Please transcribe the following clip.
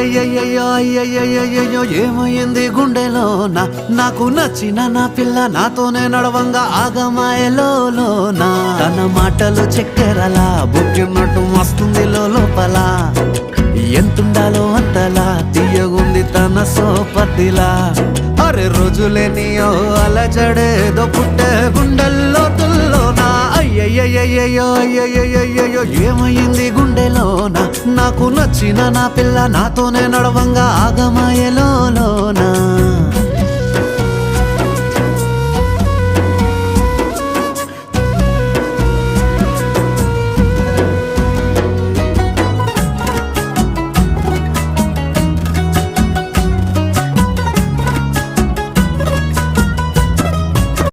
అయ్యయ్యయ్యో అయ్యయ్యయ్యో ఏమైంది గుండెలోనా నాకు నచ్చిన నా పిల్ల నాతోనే నడవంగా ఆగమాయలోనా తన మాటలు చక్కెరలా బుక్కినట్టు వస్తుంది లోపల ఎంతుండాలో అంతలా తీయగుంది తన సోపతిలా అరే రోజులేని అలజడేదో పుట్టే గుండెల్లో తుల్లోనా అయ్యయ్యయ్యో అయ్యయ్యయ్యో ఏమైంది గుండెలోనా నాకు నచ్చిన నా పిల్ల నాతోనే నడవంగా ఆగమాయలోనా